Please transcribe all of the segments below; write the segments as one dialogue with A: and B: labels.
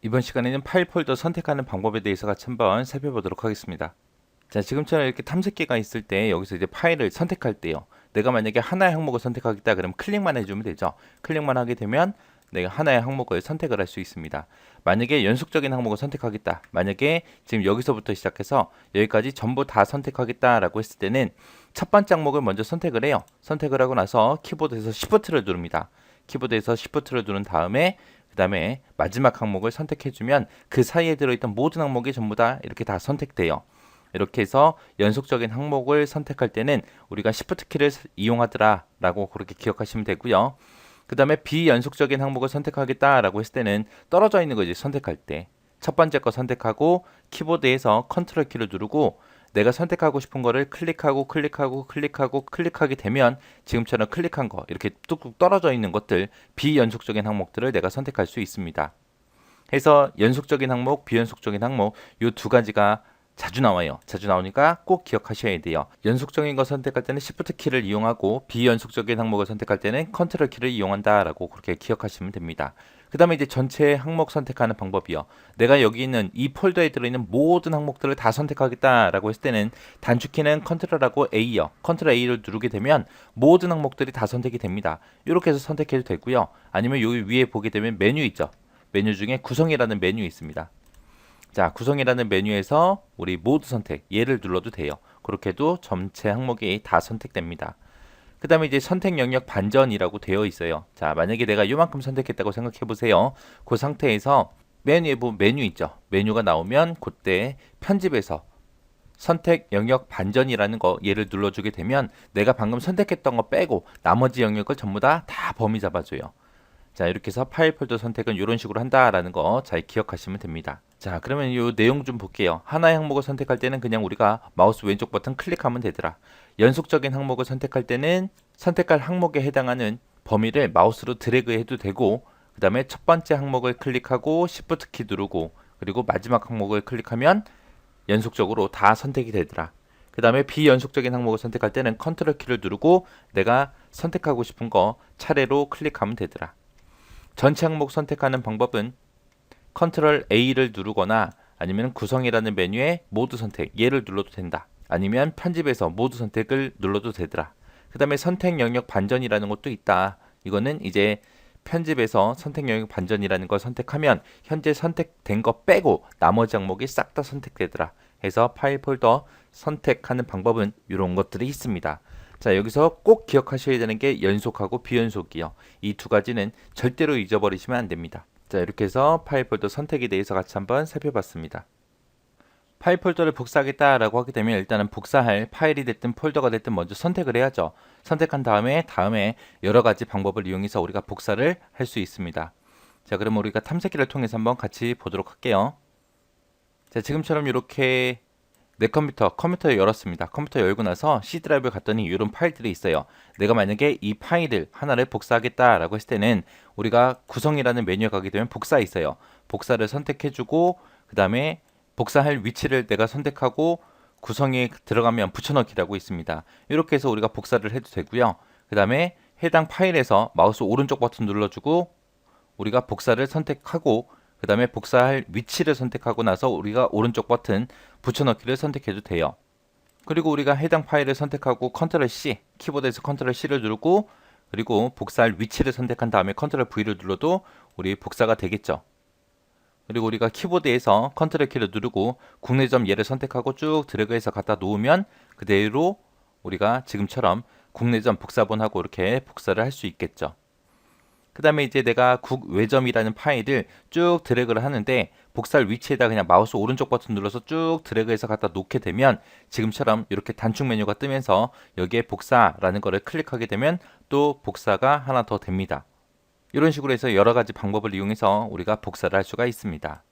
A: 이번 시간에는 파일 폴더 선택하는 방법에 대해서 같이 한번 살펴보도록 하겠습니다. 자, 지금처럼 이렇게 탐색기가 있을 때 여기서 이제 파일을 선택할 때요. 내가 만약에 하나의 항목을 선택하겠다 그러면 클릭만 해주면 되죠. 클릭만 하게 되면 내가 하나의 항목을 선택을 할 수 있습니다. 만약에 연속적인 항목을 선택하겠다. 만약에 지금 여기서부터 시작해서 여기까지 전부 다 선택하겠다라고 했을 때는 첫 번째 항목을 먼저 선택을 해요. 선택을 하고 나서 키보드에서 Shift를 누릅니다. 키보드에서 Shift를 누른 다음에 그 다음에 마지막 항목을 선택해주면 그 사이에 들어있던 모든 항목이 전부 다 이렇게 다 선택돼요. 이렇게 해서 연속적인 항목을 선택할 때는 우리가 Shift 키를 이용하더라 라고 그렇게 기억하시면 되고요. 그 다음에 비연속적인 항목을 선택하겠다 라고 했을 때는 떨어져 있는 거 이제 선택할 때 첫 번째 거 선택하고 키보드에서 컨트롤 키를 누르고 내가 선택하고 싶은 거를 클릭하게 되면 지금처럼 클릭한 거 이렇게 뚝뚝 떨어져 있는 것들 비연속적인 항목들을 내가 선택할 수 있습니다. 해서 연속적인 항목, 비연속적인 항목 이 두 가지가 자주 나와요. 자주 나오니까 꼭 기억하셔야 돼요. 연속적인 거 선택할 때는 Shift 키를 이용하고 비연속적인 항목을 선택할 때는 컨트롤 키를 이용한다라고 그렇게 기억하시면 됩니다. 그 다음에 이제 전체 항목 선택하는 방법이요. 내가 여기 있는 이 폴더에 들어있는 모든 항목들을 다 선택하겠다라고 했을 때는 단축키는 컨트롤하고 A요. 컨트롤 A를 누르게 되면 모든 항목들이 다 선택이 됩니다. 이렇게 해서 선택해도 되고요. 아니면 여기 위에 보게 되면 메뉴 있죠. 메뉴 중에 구성이라는 메뉴 있습니다. 자, 구성이라는 메뉴에서 우리 모드 선택 얘를 눌러도 돼요. 그렇게 해도 전체 항목이 다 선택됩니다. 그 다음에 이제 선택 영역 반전이라고 되어 있어요. 자, 만약에 내가 이만큼 선택했다고 생각해 보세요. 그 상태에서 메뉴에 보면 메뉴 있죠. 메뉴가 나오면 그때 편집에서 선택 영역 반전이라는 거 얘를 눌러주게 되면 내가 방금 선택했던 거 빼고 나머지 영역을 전부 다 범위 잡아줘요. 자, 이렇게 해서 파일 폴더 선택은 이런 식으로 한다라는 거 잘 기억하시면 됩니다. 자, 그러면 이 내용 좀 볼게요. 하나의 항목을 선택할 때는 그냥 우리가 마우스 왼쪽 버튼 클릭하면 되더라. 연속적인 항목을 선택할 때는 선택할 항목에 해당하는 범위를 마우스로 드래그 해도 되고 그 다음에 첫 번째 항목을 클릭하고 Shift 키 누르고 그리고 마지막 항목을 클릭하면 연속적으로 다 선택이 되더라. 그 다음에 비연속적인 항목을 선택할 때는 컨트롤 키를 누르고 내가 선택하고 싶은 거 차례로 클릭하면 되더라. 전체 항목 선택하는 방법은 컨트롤 A를 누르거나 아니면 구성이라는 메뉴에 모드 선택 얘를 눌러도 된다. 아니면 편집에서 모드 선택을 눌러도 되더라. 그 다음에 선택 영역 반전이라는 것도 있다. 이거는 이제 편집에서 선택 영역 반전이라는 걸 선택하면 현재 선택된 거 빼고 나머지 항목이 싹 다 선택되더라. 해서 파일 폴더 선택하는 방법은 이런 것들이 있습니다. 자, 여기서 꼭 기억하셔야 되는 게 연속하고 비연속이요. 이 두 가지는 절대로 잊어버리시면 안 됩니다. 자, 이렇게 해서 파일 폴더 선택에 대해서 같이 한번 살펴봤습니다. 파일 폴더를 복사하겠다라고 하게 되면 일단은 복사할 파일이 됐든 폴더가 됐든 먼저 선택을 해야죠. 선택한 다음에 여러 가지 방법을 이용해서 우리가 복사를 할 수 있습니다. 자, 그럼 우리가 탐색기를 통해서 한번 같이 보도록 할게요. 자, 지금처럼 이렇게 내 컴퓨터를 열었습니다. 컴퓨터 열고 나서 C 드라이브에 갔더니 이런 파일들이 있어요. 내가 만약에 이 파일을 하나를 복사하겠다라고 했을 때는 우리가 구성이라는 메뉴에 가게 되면 복사 있어요. 복사를 선택해주고 그 다음에 복사할 위치를 내가 선택하고 구성에 들어가면 붙여넣기라고 있습니다. 이렇게 해서 우리가 복사를 해도 되고요. 그 다음에 해당 파일에서 마우스 오른쪽 버튼 눌러주고 우리가 복사를 선택하고 그 다음에 복사할 위치를 선택하고 나서 우리가 오른쪽 버튼 붙여넣기를 선택해도 돼요. 그리고 우리가 해당 파일을 선택하고 컨트롤 C, 키보드에서 컨트롤 C를 누르고 그리고 복사할 위치를 선택한 다음에 컨트롤 V를 눌러도 우리 복사가 되겠죠. 그리고 우리가 키보드에서 컨트롤 키를 누르고 국내점 얘를 선택하고 쭉 드래그해서 갖다 놓으면 그대로 우리가 지금처럼 국내점 복사본하고 이렇게 복사를 할 수 있겠죠. 그 다음에 이제 내가 국외점이라는 파일을 쭉 드래그를 하는데 복사할 위치에다 그냥 마우스 오른쪽 버튼 눌러서 쭉 드래그해서 갖다 놓게 되면 지금처럼 이렇게 단축 메뉴가 뜨면서 여기에 복사라는 거를 클릭하게 되면 또 복사가 하나 더 됩니다. 이런 식으로 해서 여러 가지 방법을 이용해서 우리가 복사를 할 수가 있습니다.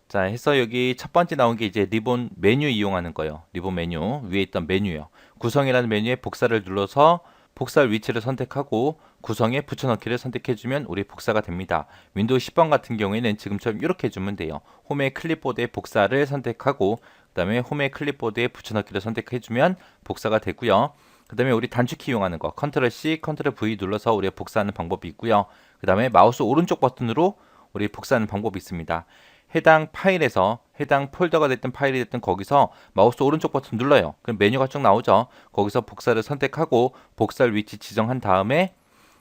A: 자, 해서 여기 첫 번째 나온 게 이제 리본 메뉴 이용하는 거예요. 리본 메뉴 위에 있던 메뉴요. 구성이라는 메뉴에 복사를 눌러서 복사할 위치를 선택하고 구성에 붙여넣기를 선택해주면 우리 복사가 됩니다. 윈도우 10번 같은 경우에는 지금처럼 이렇게 해주면 돼요. 홈의 클립보드에 복사를 선택하고 그 다음에 홈의 클립보드에 붙여넣기를 선택해주면 복사가 되고요. 그 다음에 우리 단축키 이용하는 거 컨트롤 C, 컨트롤 V 눌러서 우리가 복사하는 방법이 있고요. 그 다음에 마우스 오른쪽 버튼으로 우리 복사하는 방법이 있습니다. 해당 파일에서 해당 폴더가 됐든 파일이 됐든 거기서 마우스 오른쪽 버튼 눌러요. 그럼 메뉴가 쭉 나오죠. 거기서 복사를 선택하고 복사할 위치 지정한 다음에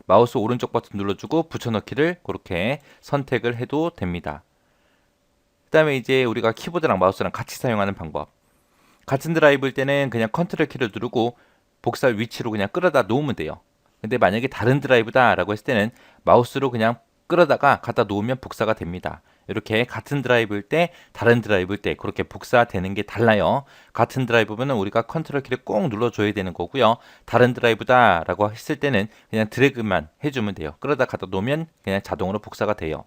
A: 마우스 오른쪽 버튼 눌러주고 붙여넣기를 그렇게 선택을 해도 됩니다. 그 다음에 이제 우리가 키보드랑 마우스랑 같이 사용하는 방법. 같은 드라이브일 때는 그냥 컨트롤 키를 누르고 복사할 위치로 그냥 끌어다 놓으면 돼요. 근데 만약에 다른 드라이브다 라고 했을 때는 마우스로 그냥 끌어다가 갖다 놓으면 복사가 됩니다. 이렇게 같은 드라이브일 때 다른 드라이브일 때 그렇게 복사되는 게 달라요. 같은 드라이브면 우리가 컨트롤 키를 꼭 눌러줘야 되는 거고요. 다른 드라이브다 라고 했을 때는 그냥 드래그만 해주면 돼요. 끌어다 갖다 놓으면 그냥 자동으로 복사가 돼요.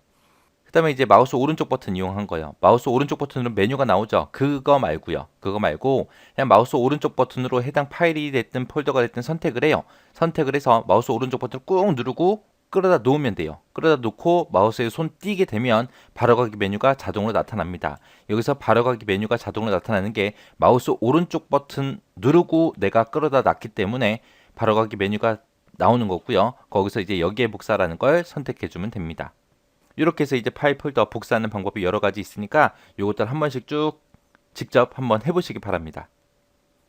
A: 그 다음에 이제 마우스 오른쪽 버튼 이용한 거예요. 마우스 오른쪽 버튼으로 메뉴가 나오죠. 그거 말고요. 그거 말고 그냥 마우스 오른쪽 버튼으로 해당 파일이 됐든 폴더가 됐든 선택을 해요. 선택을 해서 마우스 오른쪽 버튼을 꾹 누르고 끌어다 놓으면 돼요. 끌어다 놓고 마우스에 손 띄게 되면 바로가기 메뉴가 자동으로 나타납니다. 여기서 바로가기 메뉴가 자동으로 나타나는 게 마우스 오른쪽 버튼 누르고 내가 끌어다 놨기 때문에 바로가기 메뉴가 나오는 거고요. 거기서 이제 여기에 복사라는 걸 선택해 주면 됩니다. 이렇게 해서 이제 파일 폴더 복사하는 방법이 여러 가지 있으니까 이것들 한 번씩 쭉 직접 한번 해보시기 바랍니다.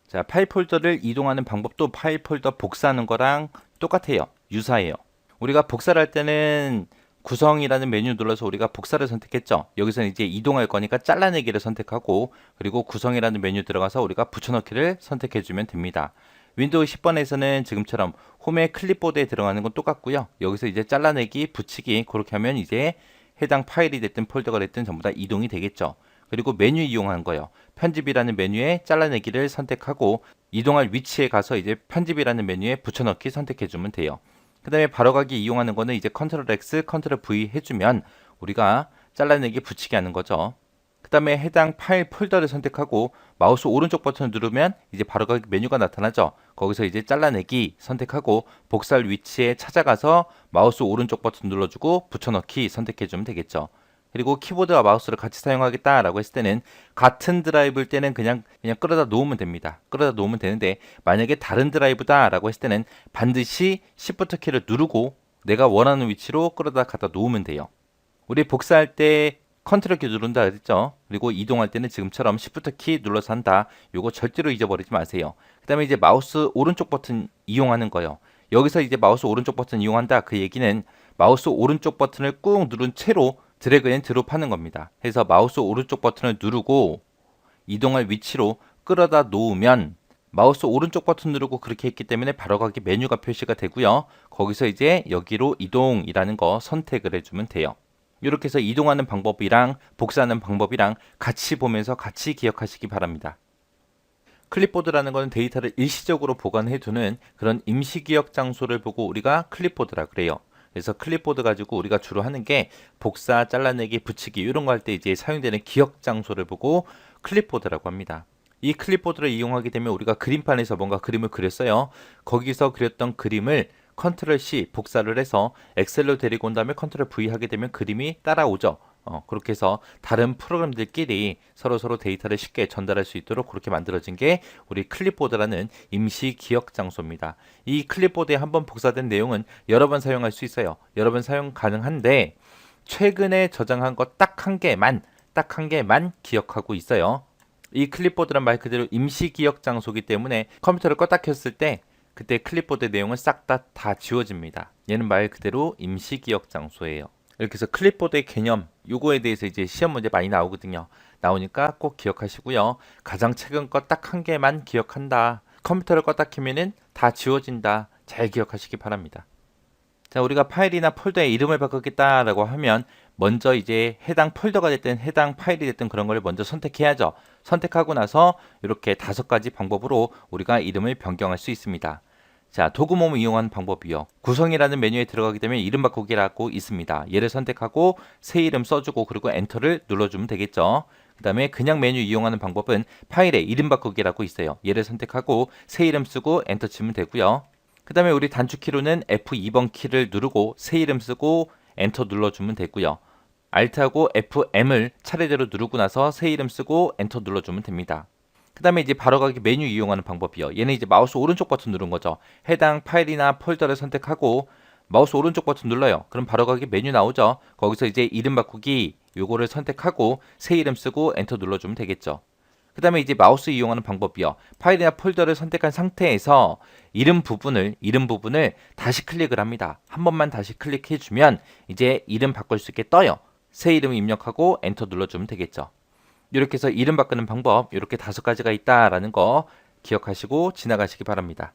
A: 자, 파일 폴더를 이동하는 방법도 파일 폴더 복사하는 거랑 똑같아요. 유사해요. 우리가 복사를 할 때는 구성이라는 메뉴 눌러서 우리가 복사를 선택했죠. 여기서는 이제 이동할 거니까 잘라내기를 선택하고 그리고 구성이라는 메뉴 들어가서 우리가 붙여넣기를 선택해 주면 됩니다. 윈도우 10번에서는 지금처럼 홈의 클립보드에 들어가는 건 똑같고요. 여기서 이제 잘라내기, 붙이기 그렇게 하면 이제 해당 파일이 됐든 폴더가 됐든 전부 다 이동이 되겠죠. 그리고 메뉴 이용하는 거예요. 편집이라는 메뉴에 잘라내기를 선택하고 이동할 위치에 가서 이제 편집이라는 메뉴에 붙여넣기 선택해 주면 돼요. 그 다음에 바로가기 이용하는 거는 이제 컨트롤 X, 컨트롤 V 해주면 우리가 잘라내기, 붙이기 하는 거죠. 그 다음에 해당 파일 폴더를 선택하고 마우스 오른쪽 버튼을 누르면 이제 바로가기 메뉴가 나타나죠. 거기서 이제 잘라내기 선택하고 복사할 위치에 찾아가서 마우스 오른쪽 버튼 눌러주고 붙여넣기 선택해주면 되겠죠. 그리고 키보드와 마우스를 같이 사용하겠다라고 했을 때는 같은 드라이브일 때는 그냥 끌어다 놓으면 됩니다. 끌어다 놓으면 되는데 만약에 다른 드라이브다라고 했을 때는 반드시 Shift 키를 누르고 내가 원하는 위치로 끌어다 갖다 놓으면 돼요. 우리 복사할 때 컨트롤 키 누른다 그랬죠. 그리고 이동할 때는 지금처럼 Shift 키 눌러서 한다. 요거 절대로 잊어버리지 마세요. 그 다음에 이제 마우스 오른쪽 버튼 이용하는 거예요. 여기서 이제 마우스 오른쪽 버튼 이용한다. 그 얘기는 마우스 오른쪽 버튼을 꾹 누른 채로 드래그 앤 드롭 하는 겁니다. 그래서 마우스 오른쪽 버튼을 누르고 이동할 위치로 끌어다 놓으면 마우스 오른쪽 버튼 누르고 그렇게 했기 때문에 바로가기 메뉴가 표시가 되고요. 거기서 이제 여기로 이동이라는 거 선택을 해주면 돼요. 이렇게 해서 이동하는 방법이랑 복사하는 방법이랑 같이 보면서 같이 기억하시기 바랍니다. 클립보드라는 것은 데이터를 일시적으로 보관해 두는 그런 임시 기억 장소를 보고 우리가 클립보드라 그래요. 그래서 클립보드 가지고 우리가 주로 하는 게 복사, 잘라내기, 붙이기 이런 거 할 때 이제 사용되는 기억 장소를 보고 클립보드라고 합니다. 이 클립보드를 이용하게 되면 우리가 그림판에서 뭔가 그림을 그렸어요. 거기서 그렸던 그림을 컨트롤 C 복사를 해서 엑셀로 데리고 온 다음에 컨트롤 V 하게 되면 그림이 따라오죠. 그렇게 해서 다른 프로그램들끼리 서로 데이터를 쉽게 전달할 수 있도록 그렇게 만들어진 게 우리 클립보드라는 임시 기억 장소입니다. 이 클립보드에 한번 복사된 내용은 여러 번 사용할 수 있어요. 여러 번 사용 가능한데 최근에 저장한 것 딱 한 개만 기억하고 있어요. 이 클립보드란 말 그대로 임시 기억 장소이기 때문에 컴퓨터를 껐다 켰을 때 그때 클립보드 내용은 싹 다 지워집니다. 얘는 말 그대로 임시 기억 장소예요. 이렇게 해서 클립보드의 개념 요거에 대해서 이제 시험 문제 많이 나오거든요. 나오니까 꼭 기억하시고요. 가장 최근 거 딱 한 개만 기억한다. 컴퓨터를 껐다 켜면은 다 지워진다. 잘 기억하시기 바랍니다. 자, 우리가 파일이나 폴더에 이름을 바꾸겠다라고 하면 먼저 이제 해당 폴더가 됐든 해당 파일이 됐든 그런 걸 먼저 선택해야죠. 선택하고 나서 이렇게 5가지 방법으로 우리가 이름을 변경할 수 있습니다. 자, 도구모음을 이용하는 방법이요. 구성이라는 메뉴에 들어가게 되면 이름 바꾸기라고 있습니다. 얘를 선택하고 새 이름 써주고 그리고 엔터를 눌러주면 되겠죠. 그 다음에 그냥 메뉴 이용하는 방법은 파일에 이름 바꾸기라고 있어요. 얘를 선택하고 새 이름 쓰고 엔터 치면 되고요. 그 다음에 우리 단축키로는 F2번 키를 누르고 새 이름 쓰고 엔터 눌러주면 되고요. Alt하고 FM을 차례대로 누르고 나서 새 이름 쓰고 엔터 눌러주면 됩니다. 그 다음에 이제 바로가기 메뉴 이용하는 방법이요. 얘는 이제 마우스 오른쪽 버튼 누른 거죠. 해당 파일이나 폴더를 선택하고 마우스 오른쪽 버튼 눌러요. 그럼 바로 거기 메뉴 나오죠. 거기서 이제 이름 바꾸기 요거를 선택하고 새 이름 쓰고 엔터 눌러주면 되겠죠. 그 다음에 이제 마우스 이용하는 방법이요. 파일이나 폴더를 선택한 상태에서 이름 부분을 다시 클릭을 합니다. 한 번만 다시 클릭해주면 이제 이름 바꿀 수 있게 떠요. 새 이름 입력하고 엔터 눌러주면 되겠죠. 이렇게 해서 이름 바꾸는 방법 이렇게 5가지가 있다라는 거 기억하시고 지나가시기 바랍니다.